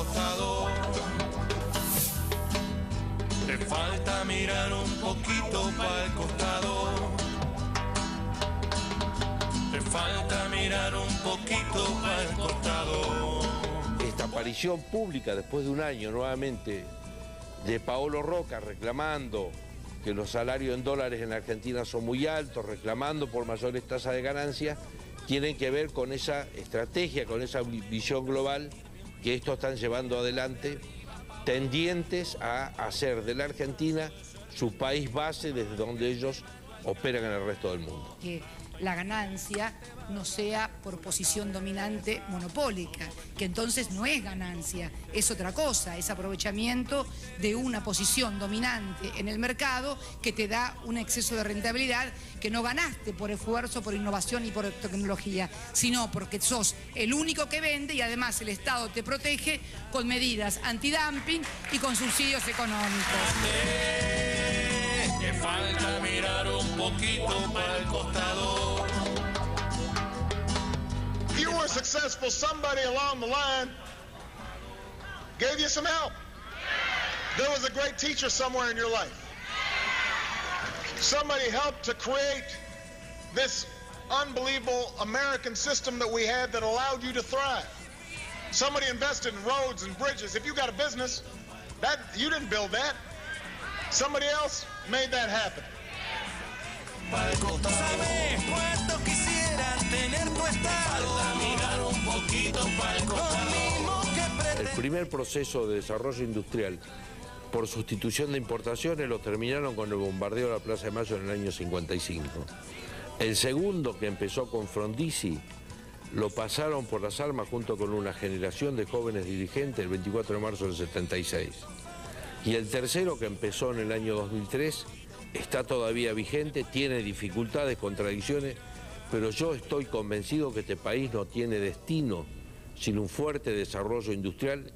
costado. Te falta mirar un poquito para el costado. Te falta mirar un poquito para el costado. Esta aparición pública después de un año nuevamente de Paolo Roca reclamando que los salarios en dólares en Argentina son muy altos, reclamando por mayores tasas de ganancia, tienen que ver con esa estrategia, con esa visión global que estos están llevando adelante, tendientes a hacer de la Argentina su país base desde donde ellos operan en el resto del mundo. Que la ganancia no sea por posición dominante monopólica, que entonces no es ganancia, es otra cosa, es aprovechamiento de una posición dominante en el mercado que te da un exceso de rentabilidad que no ganaste por esfuerzo, por innovación y por tecnología, sino porque sos el único que vende y además el Estado te protege con medidas antidumping y con subsidios económicos. Que falta mirar un poquito para el costado. You were successful, somebody along the line gave you some help. There was a great teacher somewhere in your life. Somebody helped to create this unbelievable American system that we had that allowed you to thrive. Somebody invested in roads and bridges. If you got a business, that you didn't build that. Somebody else made that happen. ¿Sabes cuántos quisieran tener tu estado? Falta mirar un poquito para el costado. El primer proceso de desarrollo industrial por sustitución de importaciones lo terminaron con el bombardeo de la Plaza de Mayo en el año 55. El segundo, que empezó con Frondizi, lo pasaron por las armas junto con una generación de jóvenes dirigentes el 24 de marzo del 76. Y el tercero, que empezó en el año 2003, está todavía vigente, tiene dificultades, contradicciones, pero yo estoy convencido que este país no tiene destino sin un fuerte desarrollo industrial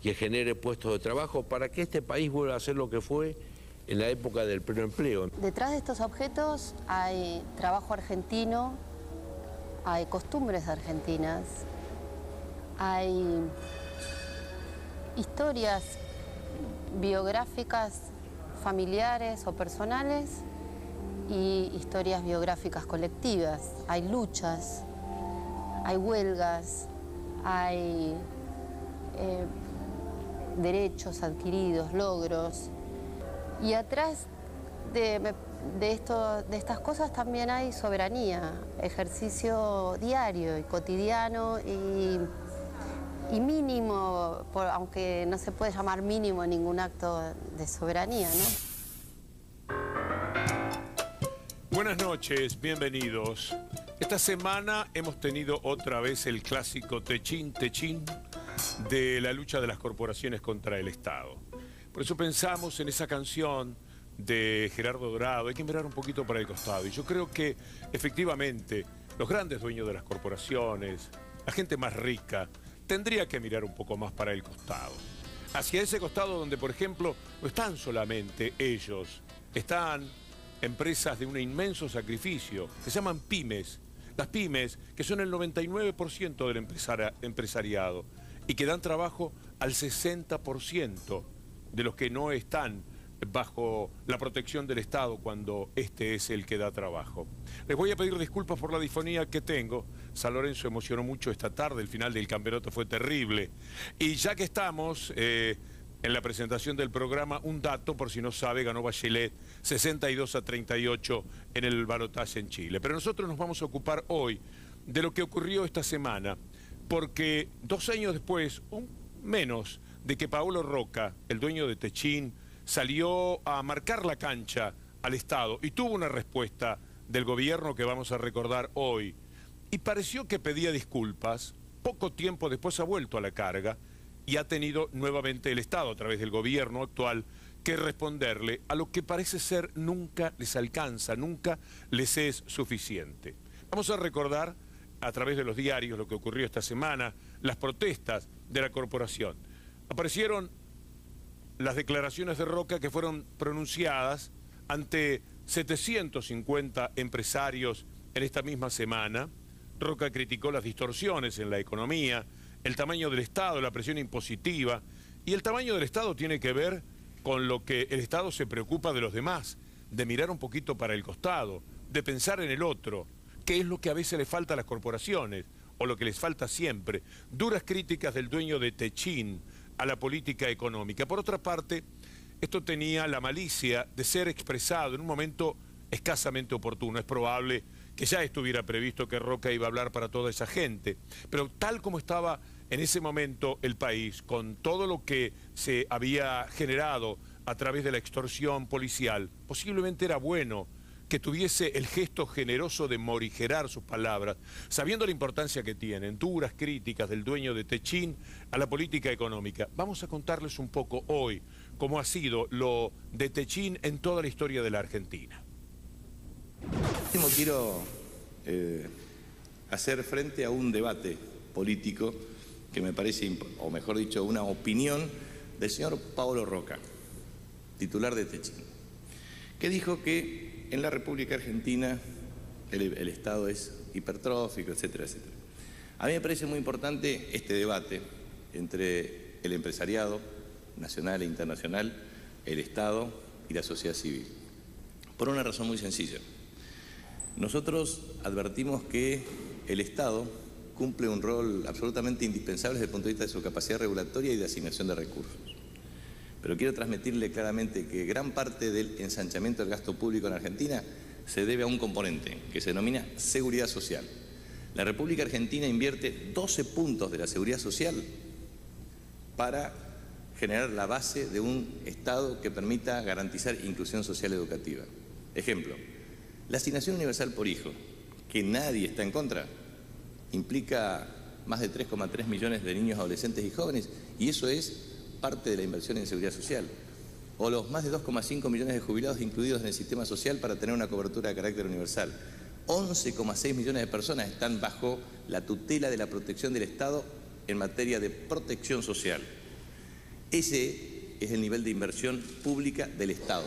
que genere puestos de trabajo para que este país vuelva a ser lo que fue en la época del pleno empleo. Detrás de estos objetos hay trabajo argentino, hay costumbres argentinas, hay historias biográficas familiares o personales y historias biográficas colectivas. Hay luchas, hay huelgas, hay derechos adquiridos, logros. Y atrás de estas cosas también hay soberanía, ejercicio diario y cotidiano y mínimo, aunque no se puede llamar mínimo ningún acto de soberanía, ¿no? Buenas noches, bienvenidos. Esta semana hemos tenido otra vez el clásico techín de la lucha de las corporaciones contra el Estado. Por eso pensamos en esa canción de Gerardo Dorado, hay que mirar un poquito para el costado. Y yo creo que efectivamente los grandes dueños de las corporaciones, la gente más rica, tendría que mirar un poco más para el costado. Hacia ese costado donde, por ejemplo, no están solamente ellos, están empresas de un inmenso sacrificio, que se llaman pymes. Las pymes, que son el 99% del empresariado y que dan trabajo al 60% de los que no están bajo la protección del Estado cuando este es el que da trabajo. Les voy a pedir disculpas por la disfonía que tengo. San Lorenzo emocionó mucho esta tarde, el final del campeonato fue terrible. Y ya que estamos en la presentación del programa, un dato, por si no sabe, ganó Bachelet 62-38 en el balotaje en Chile. Pero nosotros nos vamos a ocupar hoy de lo que ocurrió esta semana, porque 2 años después, menos de que Paolo Roca, el dueño de Techín, salió a marcar la cancha al Estado y tuvo una respuesta del gobierno que vamos a recordar hoy. Y pareció que pedía disculpas, poco tiempo después ha vuelto a la carga y ha tenido nuevamente el Estado, a través del gobierno actual, que responderle a lo que parece ser nunca les alcanza, nunca les es suficiente. Vamos a recordar a través de los diarios lo que ocurrió esta semana, las protestas de la corporación. Aparecieron las declaraciones de Roca que fueron pronunciadas ante 750 empresarios en esta misma semana. Roca criticó las distorsiones en la economía el tamaño del Estado, la presión impositiva, y el tamaño del Estado tiene que ver con lo que el Estado se preocupa de los demás, de mirar un poquito para el costado, de pensar en el otro, que es lo que a veces le falta a las corporaciones, o lo que les falta siempre. Duras críticas del dueño de Techin a la política económica. Por otra parte, esto tenía la malicia de ser expresado en un momento escasamente oportuno. Es probable que ya estuviera previsto que Roca iba a hablar para toda esa gente, pero tal como estaba en ese momento el país, con todo lo que se había generado a través de la extorsión policial, posiblemente era bueno que tuviese el gesto generoso de morigerar sus palabras, sabiendo la importancia que tienen, duras críticas del dueño de Techin a la política económica. Vamos a contarles un poco hoy cómo ha sido lo de Techin en toda la historia de la Argentina. Quiero hacer frente a un debate político que me parece, o mejor dicho, una opinión del señor Paolo Roca, titular de Techin, que dijo que en la República Argentina el Estado es hipertrófico, etcétera, etcétera. A mí me parece muy importante este debate entre el empresariado nacional e internacional, el Estado y la sociedad civil, por una razón muy sencilla. Nosotros advertimos que el Estado cumple un rol absolutamente indispensable desde el punto de vista de su capacidad regulatoria y de asignación de recursos. Pero quiero transmitirle claramente que gran parte del ensanchamiento del gasto público en Argentina se debe a un componente que se denomina seguridad social. La República Argentina invierte 12 puntos de la seguridad social para generar la base de un Estado que permita garantizar inclusión social educativa. Ejemplo, la asignación universal por hijo, que nadie está en contra, implica más de 3,3 millones de niños, adolescentes y jóvenes, y eso es parte de la inversión en seguridad social. O los más de 2,5 millones de jubilados incluidos en el sistema social para tener una cobertura de carácter universal. 11,6 millones de personas están bajo la tutela de la protección del Estado en materia de protección social. Ese es el nivel de inversión pública del Estado.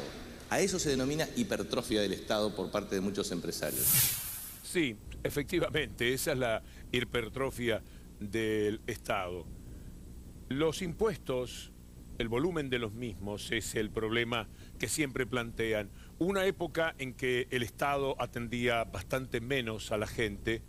A eso se denomina hipertrofia del Estado por parte de muchos empresarios. Sí, efectivamente, esa es la hipertrofia del Estado. Los impuestos, el volumen de los mismos es el problema que siempre plantean. Una época en que el Estado atendía bastante menos a la gente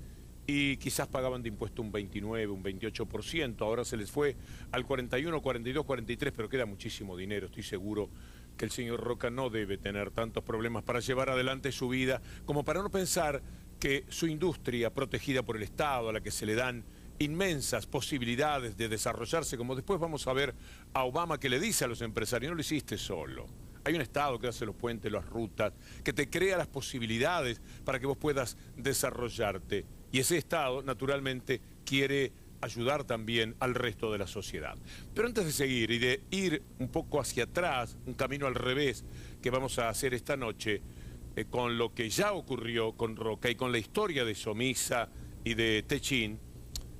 y quizás pagaban de impuesto un 29, un 28%, ahora se les fue al 41, 42, 43, pero queda muchísimo dinero. Estoy seguro que el señor Roca no debe tener tantos problemas para llevar adelante su vida como para no pensar que su industria protegida por el Estado, a la que se le dan inmensas posibilidades de desarrollarse, como después vamos a ver a Obama que le dice a los empresarios, no lo hiciste solo. Hay un Estado que hace los puentes, las rutas, que te crea las posibilidades para que vos puedas desarrollarte. Y ese Estado, naturalmente, quiere ayudar también al resto de la sociedad. Pero antes de seguir y de ir un poco hacia atrás, un camino al revés que vamos a hacer esta noche, con lo que ya ocurrió con Roca y con la historia de Somisa y de Techin,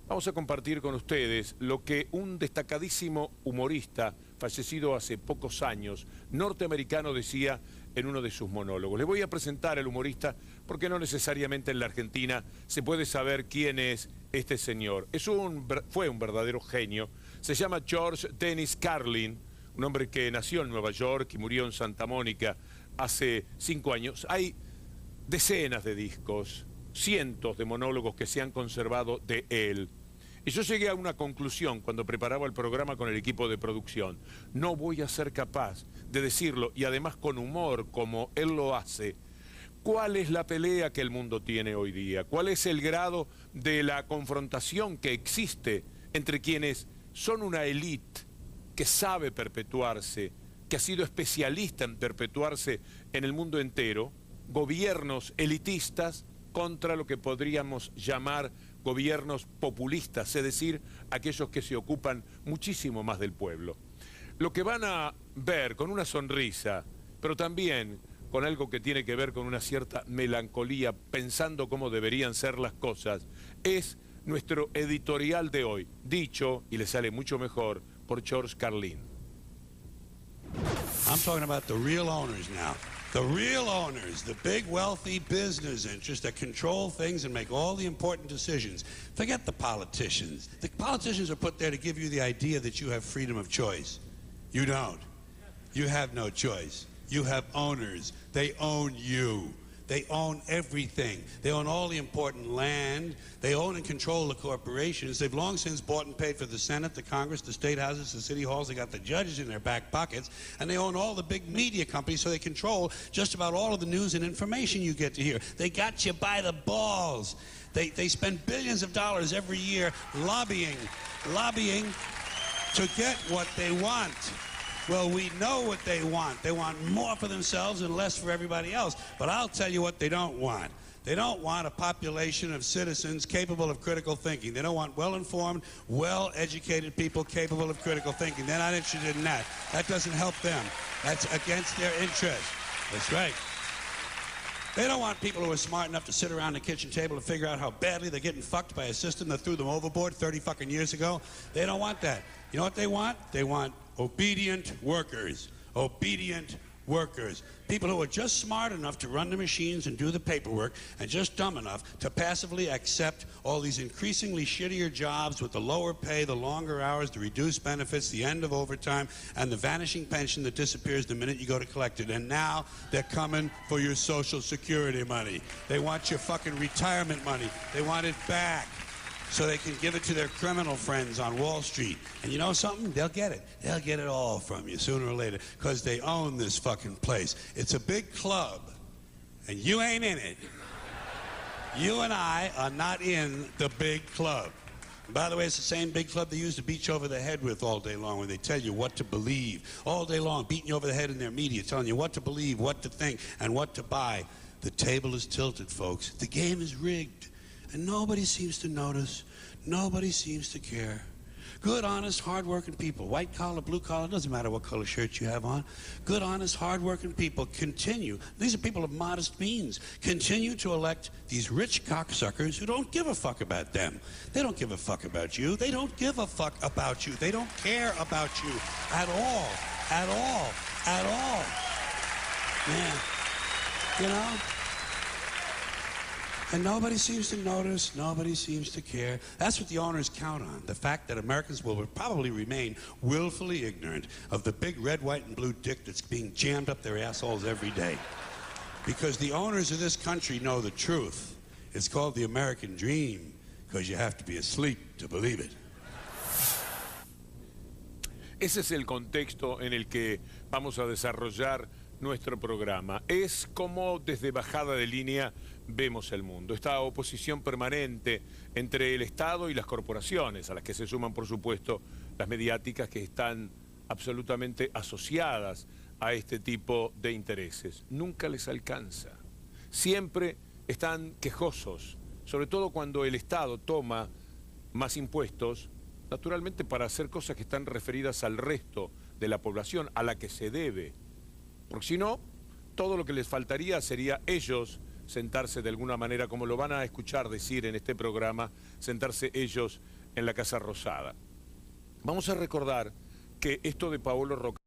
vamos a compartir con ustedes lo que un destacadísimo humorista, fallecido hace pocos años, norteamericano, decía en uno de sus monólogos. Les voy a presentar al humorista porque no necesariamente en la Argentina se puede saber quién es este señor. Fue un verdadero genio. Se llama George Dennis Carlin, un hombre que nació en Nueva York y murió en Santa Mónica hace 5 años. Hay decenas de discos, cientos de monólogos que se han conservado de él. Y yo llegué a una conclusión cuando preparaba el programa con el equipo de producción. No voy a ser capaz de decirlo, y además con humor como él lo hace. ¿Cuál es la pelea que el mundo tiene hoy día? ¿Cuál es el grado de la confrontación que existe entre quienes son una élite que sabe perpetuarse, que ha sido especialista en perpetuarse en el mundo entero, gobiernos elitistas contra lo que podríamos llamar gobiernos populistas, es decir, aquellos que se ocupan muchísimo más del pueblo? Lo que van a ver con una sonrisa, pero también con algo que tiene que ver con una cierta melancolía, pensando cómo deberían ser las cosas, es nuestro editorial de hoy, dicho, y le sale mucho mejor, por George Carlin. I'm talking about the real owners now. The real owners, the big wealthy business interests that control things and make all the important decisions. Forget the politicians. The politicians are put there to give you the idea that you have freedom of choice. You don't. You have no choice. You have owners. They own you. They own everything. They own all the important land. They own and control the corporations. They've long since bought and paid for the Senate, the Congress, the state houses, the city halls. They got the judges in their back pockets. And they own all the big media companies, so they control just about all of the news and information you get to hear. They got you by the balls. They spend billions of dollars every year lobbying to get what they want. Well, we know what they want. They want more for themselves and less for everybody else. But I'll tell you what they don't want. They don't want a population of citizens capable of critical thinking. They don't want well-informed, well-educated people capable of critical thinking. They're not interested in that. That doesn't help them. That's against their interest. That's right. They don't want people who are smart enough to sit around the kitchen table and figure out how badly they're getting fucked by a system that threw them overboard 30 fucking years ago. They don't want that. You know what they want? They want obedient workers. Obedient workers. People who are just smart enough to run the machines and do the paperwork and just dumb enough to passively accept all these increasingly shittier jobs with the lower pay, the longer hours, the reduced benefits, the end of overtime, and the vanishing pension that disappears the minute you go to collect it. And now they're coming for your Social Security money. They want your fucking retirement money. They want it back, so they can give it to their criminal friends on Wall Street. And you know something? They'll get it. They'll get it all from you sooner or later, because they own this fucking place. It's a big club, and you ain't in it. You and I are not in the big club. And by the way, it's the same big club they used to beat you over the head with all day long when they tell you what to believe. All day long, beating you over the head in their media, telling you what to believe, what to think, and what to buy. The table is tilted, folks. The game is rigged. And nobody seems to notice. Nobody seems to care. Good, honest, hard-working people, white collar, blue collar, doesn't matter what color shirt you have on. Good, honest, hard-working people continue. These are people of modest means. Continue to elect these rich cocksuckers who don't give a fuck about them. They don't give a fuck about you. They don't give a fuck about you. They don't care about you at all. At all. At all. Yeah. You know? And nobody seems to notice, nobody seems to care. That's what the owners count on, the fact that Americans will probably remain willfully ignorant of the big red, white, and blue dick that's being jammed up their assholes every day. Because the owners of this country know the truth. It's called the American dream, because you have to be asleep to believe it. Ese es el contexto en el que vamos a desarrollar nuestro programa. Es como desde bajada de línea vemos el mundo. Esta oposición permanente entre el Estado y las corporaciones, a las que se suman, por supuesto, las mediáticas que están absolutamente asociadas a este tipo de intereses. Nunca les alcanza. Siempre están quejosos, sobre todo cuando el Estado toma más impuestos, naturalmente para hacer cosas que están referidas al resto de la población, a la que se debe. Porque si no, todo lo que les faltaría sería ellos sentarse de alguna manera, como lo van a escuchar decir en este programa, sentarse ellos en la Casa Rosada. Vamos a recordar que esto de Paolo Roca